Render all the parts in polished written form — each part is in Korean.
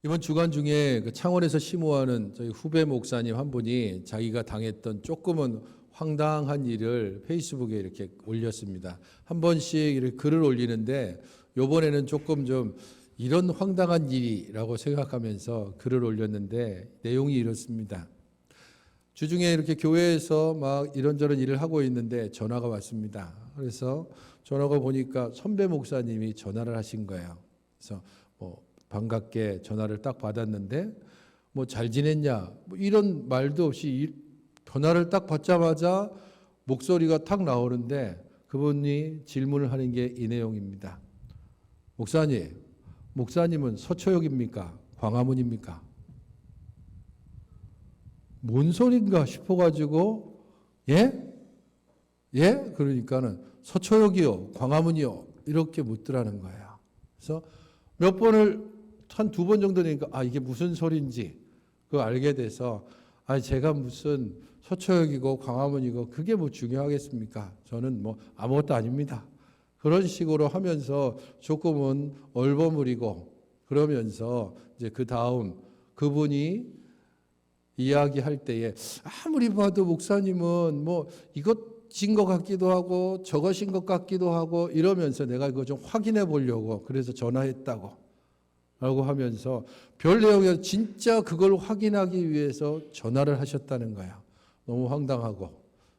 이번 주간 중에 그 창원에서 심호하는 저희 후배 목사님 한 분이 자기가 당했던 조금은 황당한 일을 페이스북에 이렇게 올렸습니다. 한 번씩 이렇게 글을 올리는데 요번에는 조금 좀 이런 황당한 일이라고 생각하면서 글을 올렸는데 내용이 이렇습니다. 주중에 이렇게 교회에서 막 이런저런 일을 하고 있는데 전화가 왔습니다. 그래서 전화가 보니까 선배 목사님이 전화를 하신 거예요. 그래서 반갑게 전화를 딱 받았는데 잘 지냈냐 이런 말도 없이 전화를 딱 받자마자 목소리가 탁 나오는데 그분이 질문을 하는 게 이 내용입니다. 목사님은 서초역입니까? 광화문입니까? 뭔 소린가 싶어가지고 예? 그러니까는 서초역이요, 광화문이요 이렇게 묻더라는 거예요. 그래서 몇 번을 한 2번 정도 되니까 이게 무슨 소리인지 그거 알게 돼서 제가 무슨 서초역이고 광화문이고 그게 뭐 중요하겠습니까? 저는 아무것도 아닙니다. 그런 식으로 하면서 조금은 얼버무리고 그러면서 이제 그 다음 그분이 이야기할 때에 아무리 봐도 목사님은 이것인 것 같기도 하고 저것인 것 같기도 하고 이러면서 내가 이거 좀 확인해 보려고 그래서 전화했다고 라고 하면서 별 내용이 진짜 그걸 확인하기 위해서 전화를 하셨다는 거야. 너무 황당하고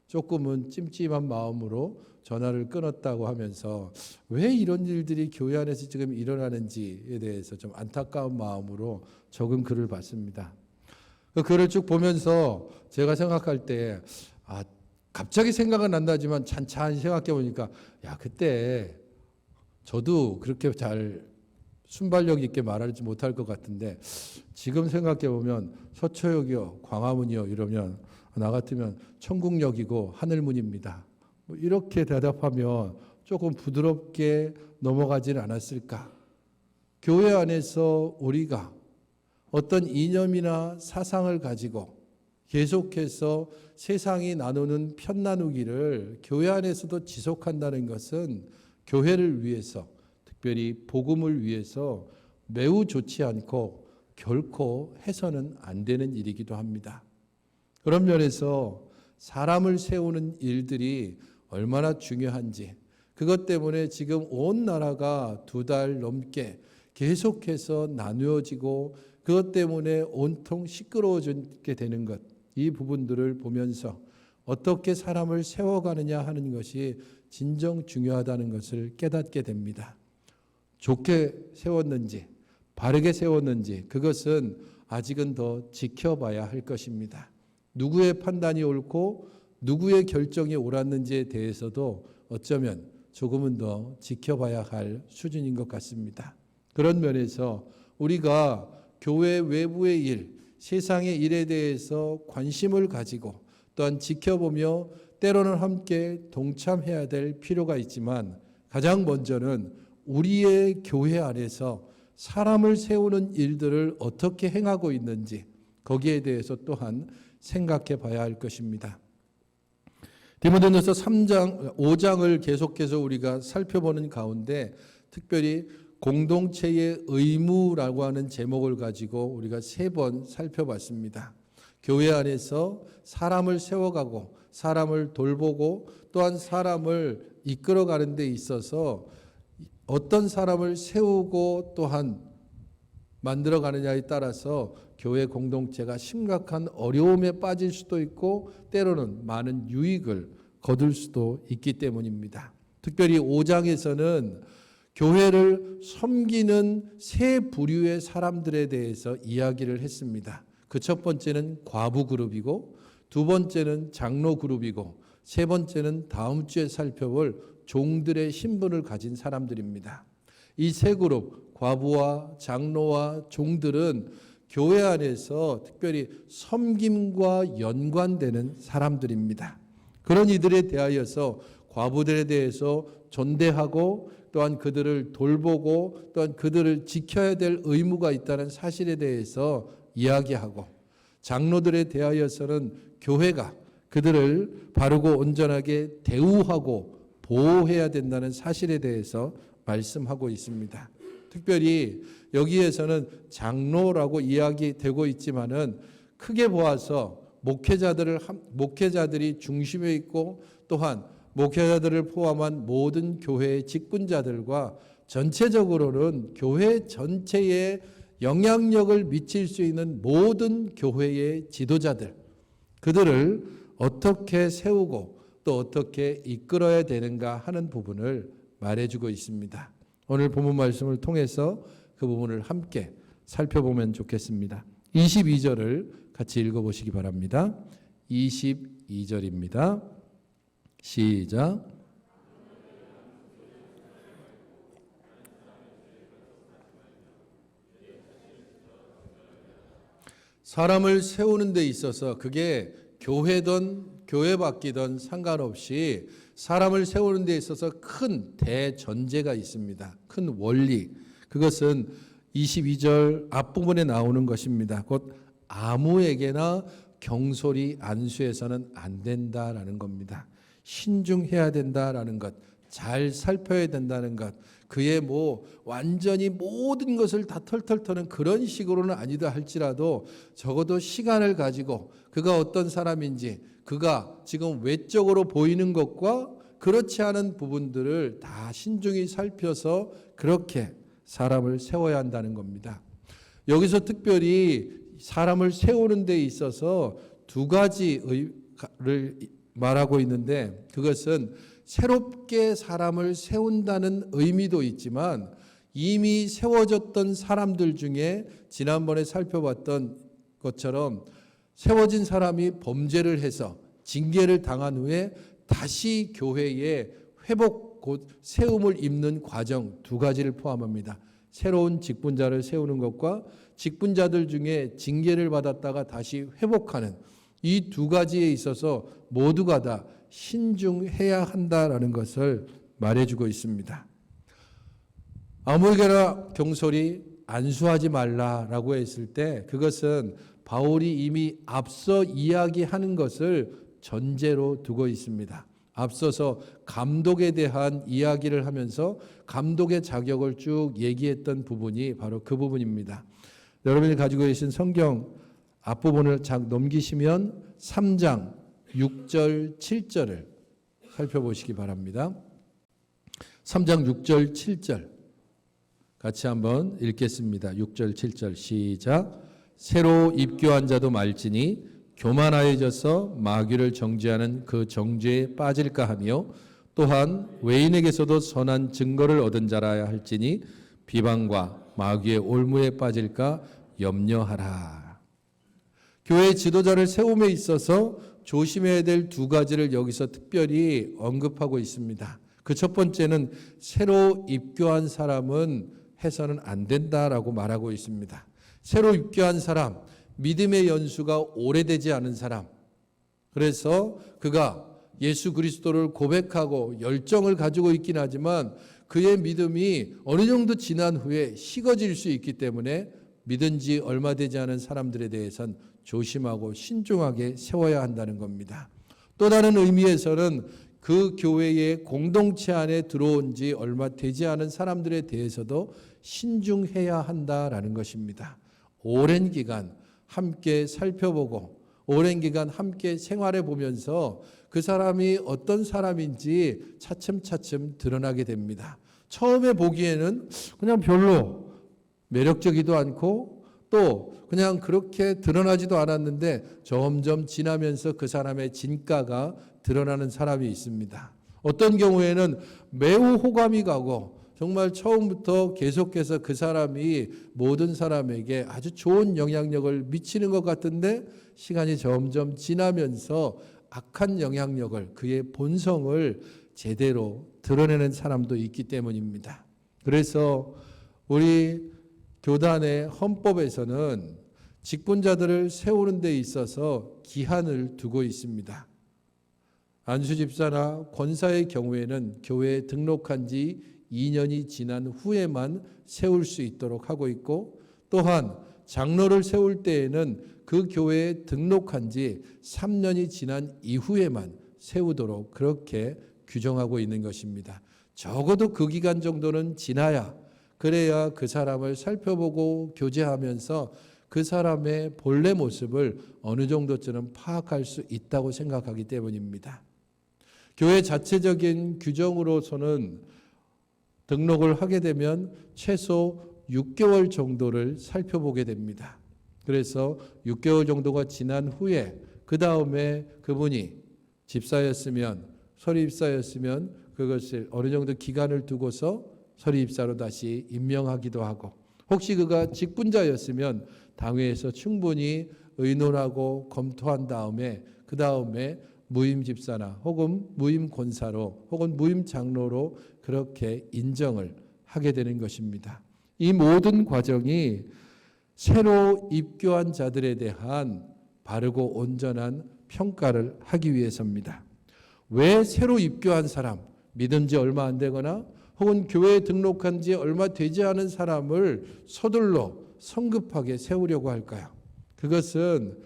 조금은 찜찜한 마음으로 전화를 끊었다고 하면서 왜 이런 일들이 교회 안에서 지금 일어나는지에 대해서 좀 안타까운 마음으로 적은 글을 봤습니다. 그 글을 쭉 보면서 제가 생각할 때 갑자기 생각은 안 나지만 찬찬히 생각해 보니까 그때 저도 그렇게 잘 순발력 있게 말하지 못할 것 같은데 지금 생각해 보면 서초역이요, 광화문이요 이러면 나 같으면 천국역이고 하늘문입니다. 이렇게 대답하면 조금 부드럽게 넘어가지는 않았을까? 교회 안에서 우리가 어떤 이념이나 사상을 가지고 계속해서 세상이 나누는 편 나누기를 교회 안에서도 지속한다는 것은 교회를 위해서 특별히 복음을 위해서 매우 좋지 않고 결코 해서는 안 되는 일이기도 합니다. 그런 면에서 사람을 세우는 일들이 얼마나 중요한지 그것 때문에 지금 온 나라가 2달 넘게 계속해서 나누어지고 그것 때문에 온통 시끄러워지게 되는 것, 이 부분들을 보면서 어떻게 사람을 세워가느냐 하는 것이 진정 중요하다는 것을 깨닫게 됩니다. 좋게 세웠는지 바르게 세웠는지 그것은 아직은 더 지켜봐야 할 것입니다. 누구의 판단이 옳고 누구의 결정이 옳았는지에 대해서도 어쩌면 조금은 더 지켜봐야 할 수준인 것 같습니다. 그런 면에서 우리가 교회 외부의 일, 세상의 일에 대해서 관심을 가지고 또한 지켜보며 때로는 함께 동참해야 될 필요가 있지만 가장 먼저는 우리의 교회 안에서 사람을 세우는 일들을 어떻게 행하고 있는지 거기에 대해서 또한 생각해 봐야 할 것입니다. 디모데전서 5장을 계속해서 우리가 살펴보는 가운데 특별히 공동체의 의무라고 하는 제목을 가지고 우리가 3번 살펴봤습니다. 교회 안에서 사람을 세워가고 사람을 돌보고 또한 사람을 이끌어가는 데 있어서 어떤 사람을 세우고 또한 만들어가느냐에 따라서 교회 공동체가 심각한 어려움에 빠질 수도 있고 때로는 많은 유익을 거둘 수도 있기 때문입니다. 특별히 5장에서는 교회를 섬기는 3 부류의 사람들에 대해서 이야기를 했습니다. 그 첫 번째는 과부 그룹이고 2번째는 장로 그룹이고 3번째는 다음 주에 살펴볼 종들의 신분을 가진 사람들입니다. 이 3 그룹, 과부와 장로와 종들은 교회 안에서 특별히 섬김과 연관되는 사람들입니다. 그런 이들에 대하여서 과부들에 대해서 존대하고 또한 그들을 돌보고 또한 그들을 지켜야 될 의무가 있다는 사실에 대해서 이야기하고 장로들에 대하여서는 교회가 그들을 바르고 온전하게 대우하고 보호해야 된다는 사실에 대해서 말씀하고 있습니다. 특별히 여기에서는 장로라고 이야기되고 있지만은 크게 보아서 목회자들이 중심에 있고 또한 목회자들을 포함한 모든 교회의 직분자들과 전체적으로는 교회 전체에 영향력을 미칠 수 있는 모든 교회의 지도자들, 그들을 어떻게 세우고 또 어떻게 이끌어야 되는가 하는 부분을 말해주고 있습니다. 오늘 본문 말씀을 통해서 그 부분을 함께 살펴보면 좋겠습니다. 22절을 같이 읽어보시기 바랍니다. 22절입니다. 시작. 사람을 세우는 데 있어서 그게 교회든 교회 밖이든 상관없이 사람을 세우는 데 있어서 큰 대전제가 있습니다. 큰 원리. 그것은 22절 앞부분에 나오는 것입니다. 곧 아무에게나 경솔히 안수해서는 안 된다라는 겁니다. 신중해야 된다라는 것, 잘 살펴야 된다는 것, 그의 완전히 모든 것을 다 털털 터는 그런 식으로는 아니다 할지라도 적어도 시간을 가지고 그가 어떤 사람인지, 그가 지금 외적으로 보이는 것과 그렇지 않은 부분들을 다 신중히 살펴서 그렇게 사람을 세워야 한다는 겁니다. 여기서 특별히 사람을 세우는 데 있어서 두 가지를 말하고 있는데, 그것은 새롭게 사람을 세운다는 의미도 있지만 이미 세워졌던 사람들 중에 지난번에 살펴봤던 것처럼 세워진 사람이 범죄를 해서 징계를 당한 후에 다시 교회에 회복 곧 세움을 입는 과정 두 가지를 포함합니다. 새로운 직분자를 세우는 것과 직분자들 중에 징계를 받았다가 다시 회복하는 이 두 가지에 있어서 모두가 다 신중해야 한다라는 것을 말해주고 있습니다. 아무에게나 경솔히 안수하지 말라라고 했을 때 그것은 바울이 이미 앞서 이야기하는 것을 전제로 두고 있습니다. 앞서서 감독에 대한 이야기를 하면서 감독의 자격을 쭉 얘기했던 부분이 바로 그 부분입니다. 여러분이 가지고 계신 성경 앞부분을 넘기시면 3장 6절 7절을 살펴보시기 바랍니다. 3장 6절 7절 같이 한번 읽겠습니다. 6절 7절 시작. 새로 입교한 자도 말지니 교만하여져서 마귀를 정죄하는 그 정죄에 빠질까 하며 또한 외인에게서도 선한 증거를 얻은 자라야 할지니 비방과 마귀의 올무에 빠질까 염려하라. 교회 지도자를 세움에 있어서 조심해야 될 두 가지를 여기서 특별히 언급하고 있습니다. 그 첫 번째는 새로 입교한 사람은 해서는 안 된다라고 말하고 있습니다. 새로 입교한 사람, 믿음의 연수가 오래되지 않은 사람, 그래서 그가 예수 그리스도를 고백하고 열정을 가지고 있긴 하지만 그의 믿음이 어느 정도 지난 후에 식어질 수 있기 때문에 믿은 지 얼마 되지 않은 사람들에 대해서는 조심하고 신중하게 세워야 한다는 겁니다. 또 다른 의미에서는 그 교회의 공동체 안에 들어온 지 얼마 되지 않은 사람들에 대해서도 신중해야 한다라는 것입니다. 오랜 기간 함께 살펴보고 오랜 기간 함께 생활해 보면서 그 사람이 어떤 사람인지 차츰차츰 드러나게 됩니다. 처음에 보기에는 그냥 별로 매력적이도 않고 또 그냥 그렇게 드러나지도 않았는데 점점 지나면서 그 사람의 진가가 드러나는 사람이 있습니다. 어떤 경우에는 매우 호감이 가고 정말 처음부터 계속해서 그 사람이 모든 사람에게 아주 좋은 영향력을 미치는 것 같은데 시간이 점점 지나면서 악한 영향력을, 그의 본성을 제대로 드러내는 사람도 있기 때문입니다. 그래서 우리 교단의 헌법에서는 직분자들을 세우는 데 있어서 기한을 두고 있습니다. 안수집사나 권사의 경우에는 교회에 등록한 지 2년이 지난 후에만 세울 수 있도록 하고 있고, 또한 장로를 세울 때에는 그 교회에 등록한 지 3년이 지난 이후에만 세우도록 그렇게 규정하고 있는 것입니다. 적어도 그 기간 정도는 지나야 그래야 그 사람을 살펴보고 교제하면서 그 사람의 본래 모습을 어느 정도쯤은 파악할 수 있다고 생각하기 때문입니다. 교회 자체적인 규정으로서는 등록을 하게 되면 최소 6개월 정도를 살펴보게 됩니다. 그래서 6개월 정도가 지난 후에 그 다음에 그분이 집사였으면 설립사였으면 그것을 어느 정도 기간을 두고서 설립사로 다시 임명하기도 하고, 혹시 그가 직분자였으면 당회에서 충분히 의논하고 검토한 다음에 그 다음에 무임 집사나 혹은 무임 권사로 혹은 무임 장로로 그렇게 인정을 하게 되는 것입니다. 이 모든 과정이 새로 입교한 자들에 대한 바르고 온전한 평가를 하기 위해서입니다. 왜 새로 입교한 사람, 믿은 지 얼마 안 되거나 혹은 교회에 등록한 지 얼마 되지 않은 사람을 서둘러 성급하게 세우려고 할까요? 그것은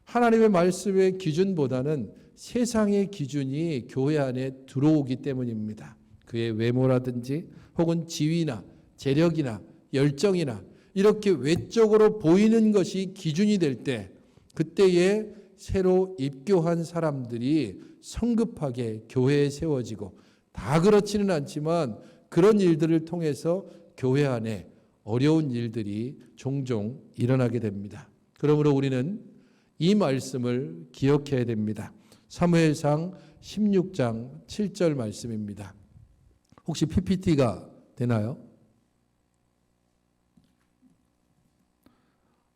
하나님의 말씀의 기준보다는 세상의 기준이 교회 안에 들어오기 때문입니다. 그의 외모라든지 혹은 지위나 재력이나 열정이나 이렇게 외적으로 보이는 것이 기준이 될 때, 그때에 새로 입교한 사람들이 성급하게 교회에 세워지고, 다 그렇지는 않지만 그런 일들을 통해서 교회 안에 어려운 일들이 종종 일어나게 됩니다. 그러므로 우리는 이 말씀을 기억해야 됩니다. 사무엘상 16장 7절 말씀입니다. 혹시 PPT가 되나요?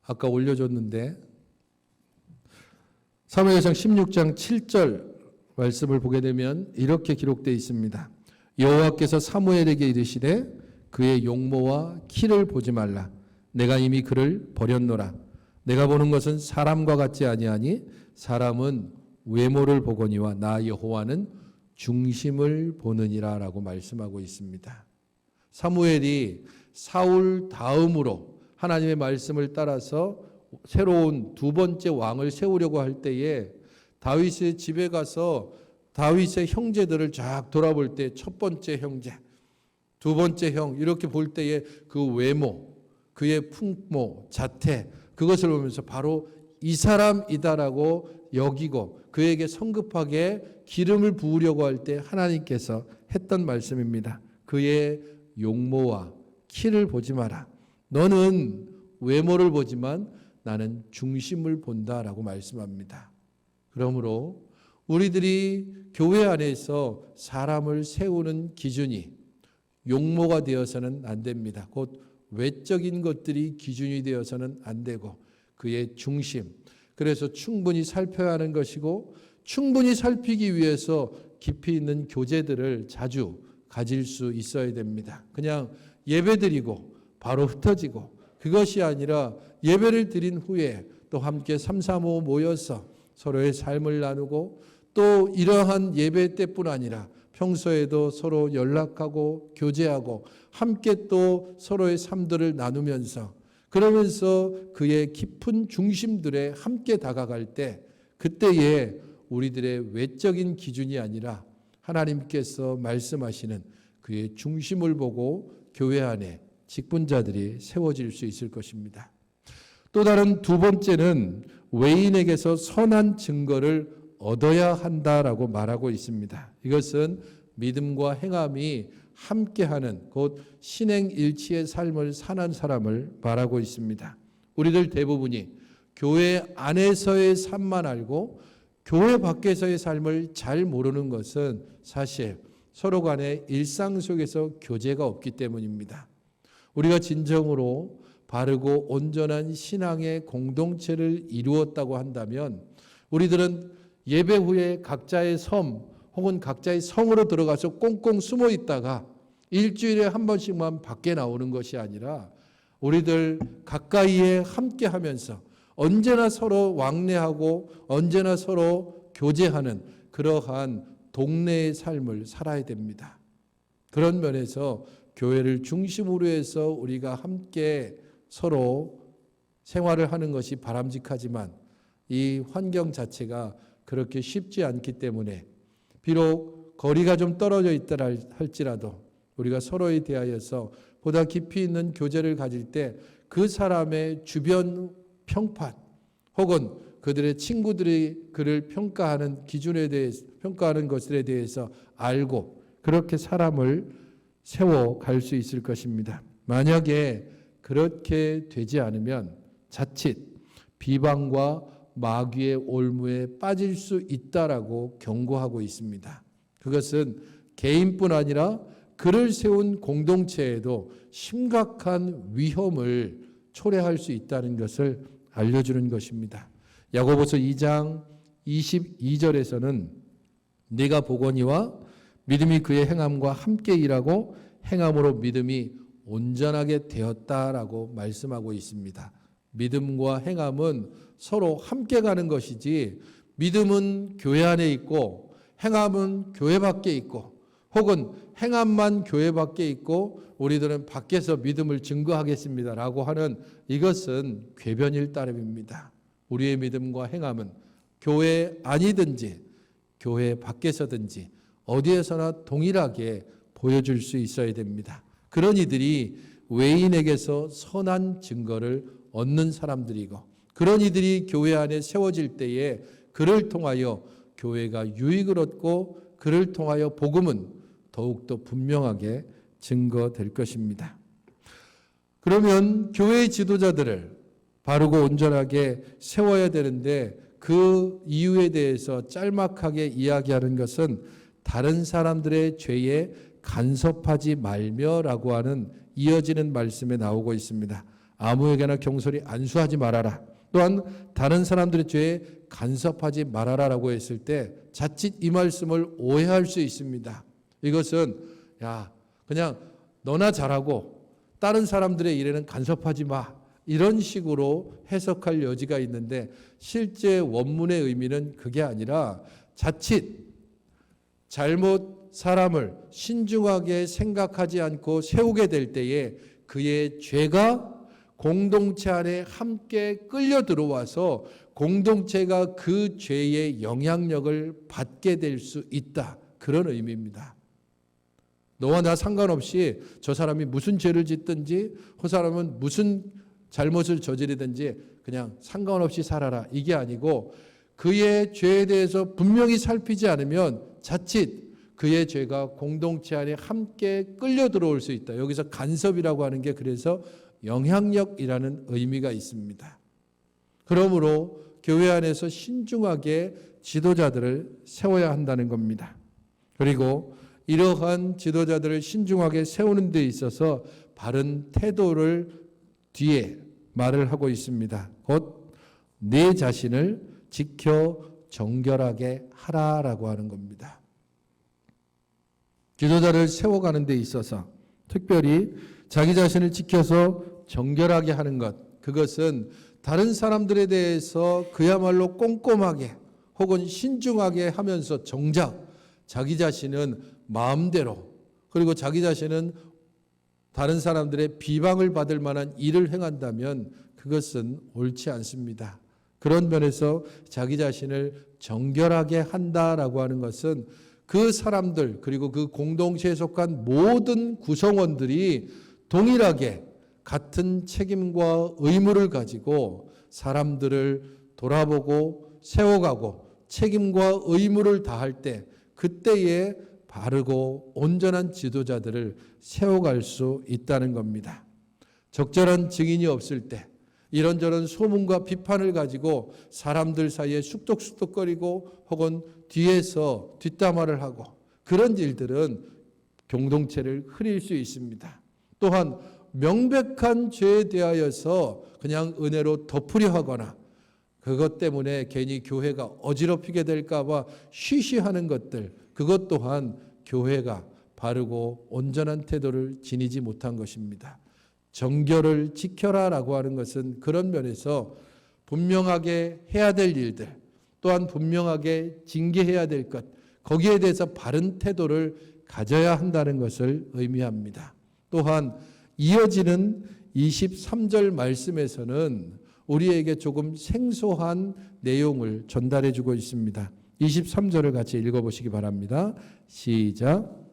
아까 올려줬는데 사무엘상 16장 7절 말씀을 보게 되면 이렇게 기록되어 있습니다. 여호와께서 사무엘에게 이르시되 그의 용모와 키를 보지 말라. 내가 이미 그를 버렸노라. 내가 보는 것은 사람과 같지 아니하니 사람은 외모를 보거니와 나 여호와는 중심을 보느니라 라고 말씀하고 있습니다. 사무엘이 사울 다음으로 하나님의 말씀을 따라서 새로운 두 번째 왕을 세우려고 할 때에 다윗의 집에 가서 다윗의 형제들을 쫙 돌아볼 때 첫 번째 형제, 두 번째 형 이렇게 볼 때에 그 외모, 그의 풍모, 자태 그것을 보면서 바로 이 사람이다라고 여기고 그에게 성급하게 기름을 부으려고 할 때 하나님께서 했던 말씀입니다. 그의 용모와 키를 보지 마라. 너는 외모를 보지만 나는 중심을 본다라고 말씀합니다. 그러므로 우리들이 교회 안에서 사람을 세우는 기준이 용모가 되어서는 안 됩니다. 곧 외적인 것들이 기준이 되어서는 안 되고 그의 중심, 그래서 충분히 살펴야 하는 것이고, 충분히 살피기 위해서 깊이 있는 교제들을 자주 가질 수 있어야 됩니다. 그냥 예배드리고 바로 흩어지고, 그것이 아니라 예배를 드린 후에 또 함께 335 모여서 서로의 삶을 나누고, 또 이러한 예배 때뿐 아니라 평소에도 서로 연락하고 교제하고 함께 또 서로의 삶들을 나누면서, 그러면서 그의 깊은 중심들에 함께 다가갈 때, 그때에 우리들의 외적인 기준이 아니라 하나님께서 말씀하시는 그의 중심을 보고 교회 안에 직분자들이 세워질 수 있을 것입니다. 또 다른 두 번째는 외인에게서 선한 증거를 얻어야 한다라고 말하고 있습니다. 이것은 믿음과 행함이 함께하는 곧 신행일치의 삶을 사는 사람을 말하고 있습니다. 우리들 대부분이 교회 안에서의 삶만 알고 교회 밖에서의 삶을 잘 모르는 것은 사실 서로 간의 일상 속에서 교제가 없기 때문입니다. 우리가 진정으로 바르고 온전한 신앙의 공동체를 이루었다고 한다면 우리들은 예배 후에 각자의 섬 혹은 각자의 성으로 들어가서 꽁꽁 숨어 있다가 일주일에 한 번씩만 밖에 나오는 것이 아니라 우리들 가까이에 함께 하면서 언제나 서로 왕래하고 언제나 서로 교제하는 그러한 동네의 삶을 살아야 됩니다. 그런 면에서 교회를 중심으로 해서 우리가 함께 서로 생활을 하는 것이 바람직하지만 이 환경 자체가 그렇게 쉽지 않기 때문에 비록 거리가 좀 떨어져 있다 할지라도 우리가 서로에 대하여서 보다 깊이 있는 교제를 가질 때 그 사람의 주변 평판 혹은 그들의 친구들이 그를 평가하는 기준에 대해서 평가하는 것들에 대해서 알고 그렇게 사람을 세워갈 수 있을 것입니다. 만약에 그렇게 되지 않으면 자칫 비방과 마귀의 올무에 빠질 수 있다라고 경고하고 있습니다. 그것은 개인뿐 아니라 그를 세운 공동체에도 심각한 위험을 초래할 수 있다는 것을 알려주는 것입니다. 야고보서 2장 22절에서는 네가 보거니와 믿음이 그의 행함과 함께 일하고 행함으로 믿음이 온전하게 되었다라고 말씀하고 있습니다. 믿음과 행함은 서로 함께 가는 것이지 믿음은 교회 안에 있고 행함은 교회 밖에 있고 혹은 행함만 교회 밖에 있고 우리들은 밖에서 믿음을 증거하겠습니다라고 하는 이것은 궤변일 따름입니다. 우리의 믿음과 행함은 교회 아니든지 교회 밖에서든지 어디에서나 동일하게 보여줄 수 있어야 됩니다. 그런 이들이 외인에게서 선한 증거를 얻는 사람들이고 그런 이들이 교회 안에 세워질 때에 그를 통하여 교회가 유익을 얻고 그를 통하여 복음은 더욱더 분명하게 증거될 것입니다. 그러면 교회의 지도자들을 바르고 온전하게 세워야 되는데 그 이유에 대해서 짤막하게 이야기하는 것은 다른 사람들의 죄에 간섭하지 말며라고 하는 이어지는 말씀에 나오고 있습니다. 아무에게나 경솔히 안수하지 말아라. 또한 다른 사람들의 죄에 간섭하지 말아라라고 했을 때 자칫 이 말씀을 오해할 수 있습니다. 이것은 그냥 너나 잘하고 다른 사람들의 일에는 간섭하지 마. 이런 식으로 해석할 여지가 있는데 실제 원문의 의미는 그게 아니라 자칫 잘못 사람을 신중하게 생각하지 않고 세우게 될 때에 그의 죄가 공동체 안에 함께 끌려 들어와서 공동체가 그 죄의 영향력을 받게 될 수 있다. 그런 의미입니다. 너와 나 상관없이 저 사람이 무슨 죄를 짓든지 그 사람은 무슨 잘못을 저지르든지 그냥 상관없이 살아라. 이게 아니고 그의 죄에 대해서 분명히 살피지 않으면 자칫 그의 죄가 공동체 안에 함께 끌려 들어올 수 있다. 여기서 간섭이라고 하는 게 그래서 영향력이라는 의미가 있습니다. 그러므로 교회 안에서 신중하게 지도자들을 세워야 한다는 겁니다. 그리고 이러한 지도자들을 신중하게 세우는 데 있어서 바른 태도를 뒤에 말을 하고 있습니다. 곧 내 자신을 지켜 정결하게 하라라고 하는 겁니다. 지도자를 세워가는 데 있어서 특별히 자기 자신을 지켜서 정결하게 하는 것, 그것은 다른 사람들에 대해서 그야말로 꼼꼼하게 혹은 신중하게 하면서 정작 자기 자신은 마음대로 그리고 자기 자신은 다른 사람들의 비방을 받을 만한 일을 행한다면 그것은 옳지 않습니다. 그런 면에서 자기 자신을 정결하게 한다라고 하는 것은 그 사람들 그리고 그 공동체에 속한 모든 구성원들이 동일하게 같은 책임과 의무를 가지고 사람들을 돌아보고 세워가고 책임과 의무를 다할 때 그때에 바르고 온전한 지도자들을 세워갈 수 있다는 겁니다. 적절한 증인이 없을 때 이런저런 소문과 비판을 가지고 사람들 사이에 쑥덕쑥덕거리고 혹은 뒤에서 뒷담화를 하고 그런 일들은 공동체를 흐릴 수 있습니다. 또한 명백한 죄에 대하여서 그냥 은혜로 덮으려 하거나 그것 때문에 괜히 교회가 어지럽히게 될까 봐 쉬쉬하는 것들, 그것 또한 교회가 바르고 온전한 태도를 지니지 못한 것입니다. 정결을 지켜라라고 하는 것은 그런 면에서 분명하게 해야 될 일들, 또한 분명하게 징계해야 될 것, 거기에 대해서 바른 태도를 가져야 한다는 것을 의미합니다. 또한 이어지는 23절 말씀에서는 우리에게 조금 생소한 내용을 전달해 주고 있습니다. 23절을 같이 읽어보시기 바랍니다. 시작.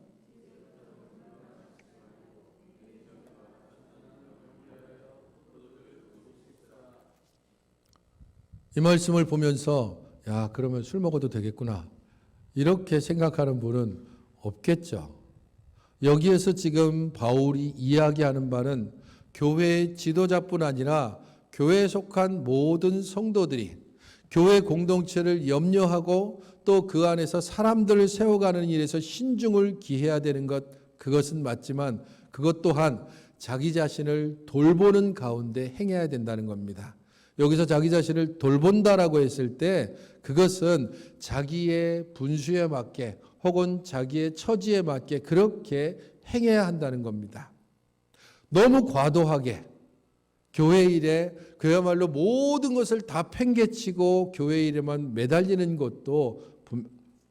이 말씀을 보면서 야, 그러면 술 먹어도 되겠구나, 이렇게 생각하는 분은 없겠죠. 여기에서 지금 바울이 이야기하는 바는 교회의 지도자뿐 아니라 교회에 속한 모든 성도들이 교회 공동체를 염려하고 또 그 안에서 사람들을 세워가는 일에서 신중을 기해야 되는 것, 그것은 맞지만 그것 또한 자기 자신을 돌보는 가운데 행해야 된다는 겁니다. 여기서 자기 자신을 돌본다라고 했을 때 그것은 자기의 분수에 맞게 혹은 자기의 처지에 맞게 그렇게 행해야 한다는 겁니다. 너무 과도하게 교회 일에 그야말로 모든 것을 다 팽개치고 교회 일에만 매달리는 것도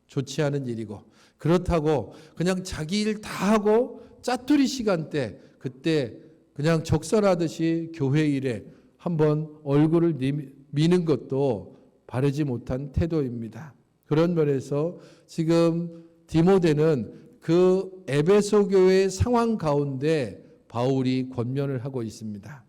좋지 않은 일이고, 그렇다고 그냥 자기 일 다 하고 짜투리 시간대 그때 그냥 적설하듯이 교회 일에 한번 얼굴을 미는 것도 바르지 못한 태도입니다. 그런 면에서 지금 디모데는 그 에베소 교회의 상황 가운데 바울이 권면을 하고 있습니다.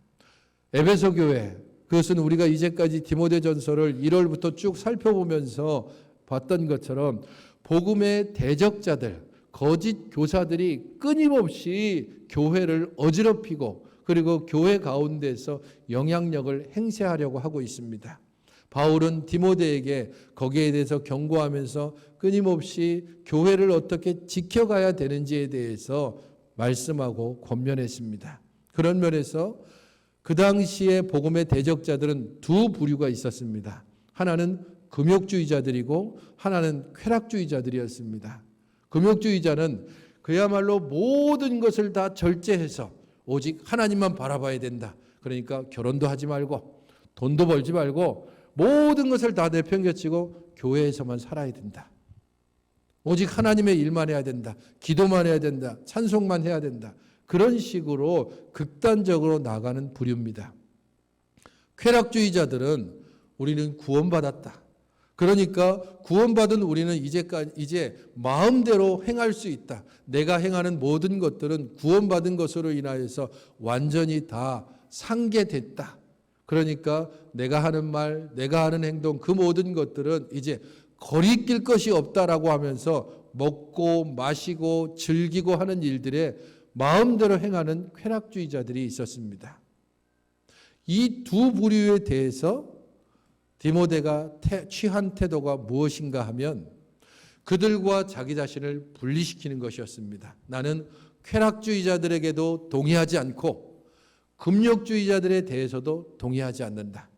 에베소 교회, 그것은 우리가 이제까지 디모데 전서를 1월부터 쭉 살펴보면서 봤던 것처럼 복음의 대적자들, 거짓 교사들이 끊임없이 교회를 어지럽히고 그리고 교회 가운데서 영향력을 행사하려고 하고 있습니다. 바울은 디모데에게 거기에 대해서 경고하면서 끊임없이 교회를 어떻게 지켜가야 되는지에 대해서 말씀하고 권면했습니다. 그런 면에서 그 당시에 복음의 대적자들은 두 부류가 있었습니다. 하나는 금욕주의자들이고 하나는 쾌락주의자들이었습니다. 금욕주의자는 그야말로 모든 것을 다 절제해서 오직 하나님만 바라봐야 된다. 그러니까 결혼도 하지 말고 돈도 벌지 말고 모든 것을 다 내팽개치고 교회에서만 살아야 된다. 오직 하나님의 일만 해야 된다. 기도만 해야 된다. 찬송만 해야 된다. 그런 식으로 극단적으로 나가는 부류입니다. 쾌락주의자들은 우리는 구원받았다. 그러니까 구원받은 우리는 이제 마음대로 행할 수 있다. 내가 행하는 모든 것들은 구원받은 것으로 인하여서 완전히 다 상계됐다. 그러니까 내가 하는 말, 내가 하는 행동, 그 모든 것들은 이제 거리낄 것이 없다라고 하면서 먹고 마시고 즐기고 하는 일들에 마음대로 행하는 쾌락주의자들이 있었습니다. 이 두 부류에 대해서 디모데가 취한 태도가 무엇인가 하면 그들과 자기 자신을 분리시키는 것이었습니다. 나는 쾌락주의자들에게도 동의하지 않고 금욕주의자들에 대해서도 동의하지 않는다.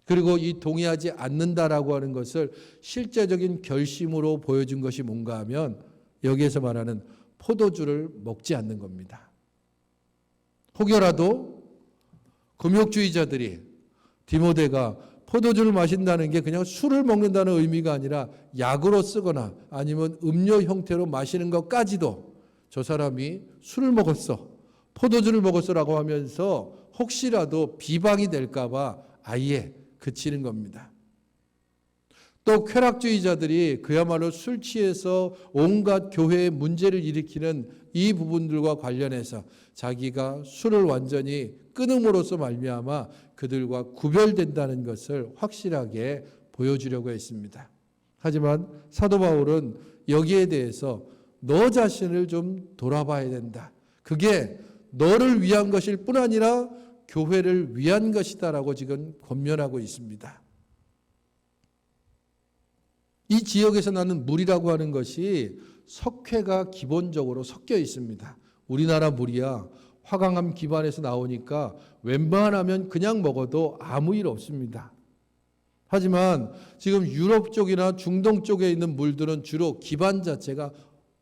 그리고 이 동의하지 않는다라고 하는 것을 실제적인 결심으로 보여준 것이 뭔가 하면 여기에서 말하는 포도주를 먹지 않는 겁니다. 혹여라도 금욕주의자들이 디모데가 포도주를 마신다는 게 그냥 술을 먹는다는 의미가 아니라 약으로 쓰거나 아니면 음료 형태로 마시는 것까지도 저 사람이 술을 먹었어, 포도주를 먹었어라고 하면서 혹시라도 비방이 될까 봐 아예 그치는 겁니다. 또 쾌락주의자들이 그야말로 술 취해서 온갖 교회에 문제를 일으키는 이 부분들과 관련해서 자기가 술을 완전히 끊음으로써 말미암아 그들과 구별된다는 것을 확실하게 보여주려고 했습니다. 하지만 사도 바울은 여기에 대해서 너 자신을 좀 돌아봐야 된다. 그게 너를 위한 것일 뿐 아니라 교회를 위한 것이다라고 지금 권면하고 있습니다. 이 지역에서 나는 물이라고 하는 것이 석회가 기본적으로 섞여 있습니다. 우리나라 물이야 화강암 기반에서 나오니까 웬만하면 그냥 먹어도 아무 일 없습니다. 하지만 지금 유럽 쪽이나 중동 쪽에 있는 물들은 주로 기반 자체가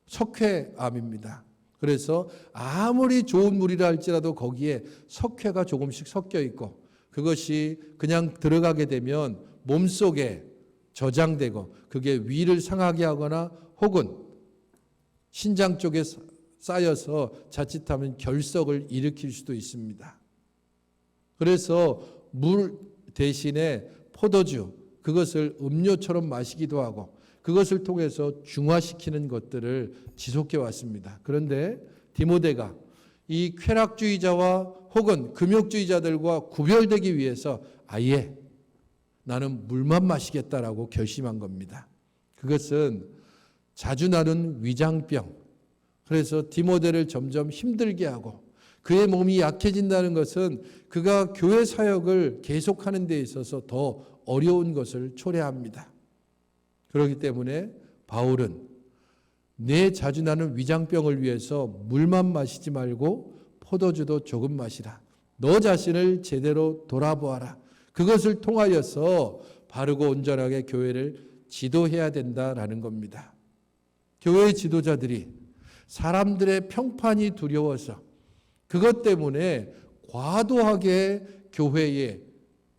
석회암입니다. 그래서 아무리 좋은 물이라 할지라도 거기에 석회가 조금씩 섞여 있고 그것이 그냥 들어가게 되면 몸속에 저장되고 그게 위를 상하게 하거나 혹은 신장 쪽에 쌓여서 자칫하면 결석을 일으킬 수도 있습니다. 그래서 물 대신에 포도주, 그것을 음료처럼 마시기도 하고 그것을 통해서 중화시키는 것들을 지속해 왔습니다. 그런데 디모데가 이 쾌락주의자와 혹은 금욕주의자들과 구별되기 위해서 아예 나는 물만 마시겠다라고 결심한 겁니다. 그것은 자주 나는 위장병, 그래서 디모데를 점점 힘들게 하고 그의 몸이 약해진다는 것은 그가 교회 사역을 계속하는 데 있어서 더 어려운 것을 초래합니다. 그렇기 때문에 바울은 내 자주 나는 위장병을 위해서 물만 마시지 말고 포도주도 조금 마시라. 너 자신을 제대로 돌아보아라. 그것을 통하여서 바르고 온전하게 교회를 지도해야 된다라는 겁니다. 교회 지도자들이 사람들의 평판이 두려워서 그것 때문에 과도하게 교회에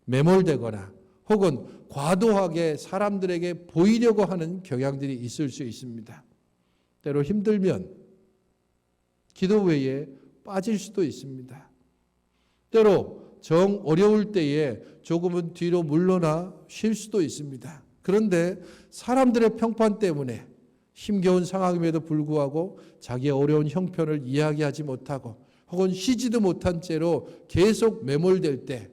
매몰되거나 혹은 과도하게 사람들에게 보이려고 하는 경향들이 있을 수 있습니다. 때로 힘들면 기도 외에 빠질 수도 있습니다. 때로 정 어려울 때에 조금은 뒤로 물러나 쉴 수도 있습니다. 그런데 사람들의 평판 때문에 힘겨운 상황임에도 불구하고 자기의 어려운 형편을 이야기하지 못하고 혹은 쉬지도 못한 채로 계속 매몰될 때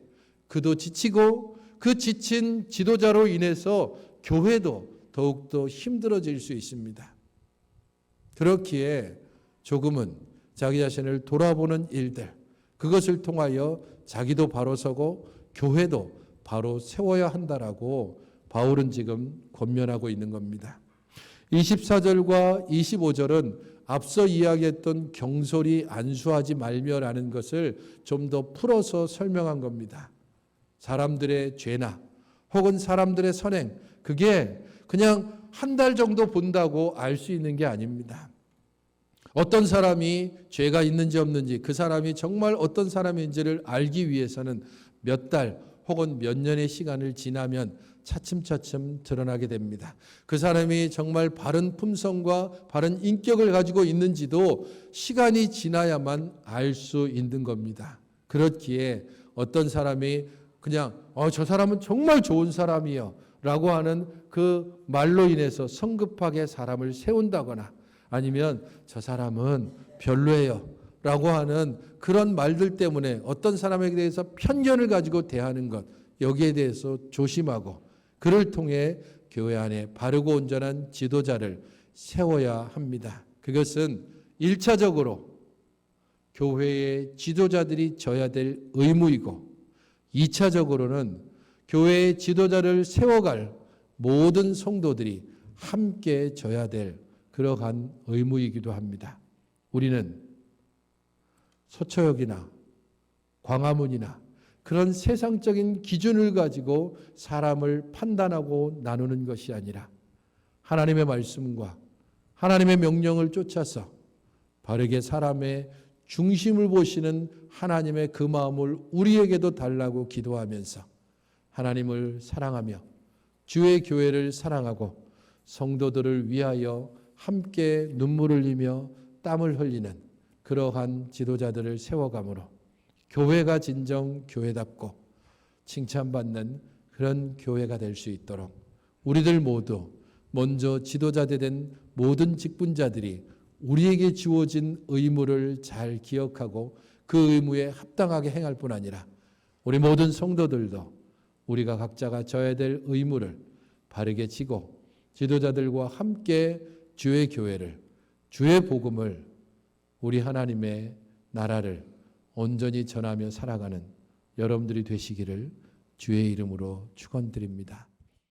그도 지치고 그 지친 지도자로 인해서 교회도 더욱더 힘들어질 수 있습니다. 그렇기에 조금은 자기 자신을 돌아보는 일들, 그것을 통하여 자기도 바로 서고 교회도 바로 세워야 한다라고 바울은 지금 권면하고 있는 겁니다. 24절과 25절은 앞서 이야기했던 경솔히 안수하지 말며라는 것을 좀 더 풀어서 설명한 겁니다. 사람들의 죄나 혹은 사람들의 선행, 그게 그냥 한 달 정도 본다고 알 수 있는 게 아닙니다. 어떤 사람이 죄가 있는지 없는지, 그 사람이 정말 어떤 사람인지를 알기 위해서는 몇 달 혹은 몇 년의 시간을 지나면 차츰차츰 드러나게 됩니다. 그 사람이 정말 바른 품성과 바른 인격을 가지고 있는지도 시간이 지나야만 알 수 있는 겁니다. 그렇기에 어떤 사람이 그냥 저 사람은 정말 좋은 사람이요 라고 하는 그 말로 인해서 성급하게 사람을 세운다거나 아니면 저 사람은 별로예요 라고 하는 그런 말들 때문에 어떤 사람에게 대해서 편견을 가지고 대하는 것, 여기에 대해서 조심하고 그를 통해 교회 안에 바르고 온전한 지도자를 세워야 합니다. 그것은 1차적으로 교회의 지도자들이 져야 될 의무이고 2차적으로는 교회의 지도자를 세워갈 모든 성도들이 함께 져야 될 그러한 의무이기도 합니다. 우리는 서초역이나 광화문이나 그런 세상적인 기준을 가지고 사람을 판단하고 나누는 것이 아니라 하나님의 말씀과 하나님의 명령을 쫓아서 바르게 사람의 중심을 보시는 하나님의 그 마음을 우리에게도 달라고 기도하면서 하나님을 사랑하며 주의 교회를 사랑하고 성도들을 위하여 함께 눈물을 흘리며 땀을 흘리는 그러한 지도자들을 세워감으로 교회가 진정 교회답고 칭찬받는 그런 교회가 될 수 있도록 우리들 모두 먼저 지도자들 된 모든 직분자들이 우리에게 주어진 의무를 잘 기억하고 그 의무에 합당하게 행할 뿐 아니라 우리 모든 성도들도 우리가 각자가 져야 될 의무를 바르게 지고 지도자들과 함께 주의 교회를, 주의 복음을, 우리 하나님의 나라를 온전히 전하며 살아가는 여러분들이 되시기를 주의 이름으로 축원드립니다.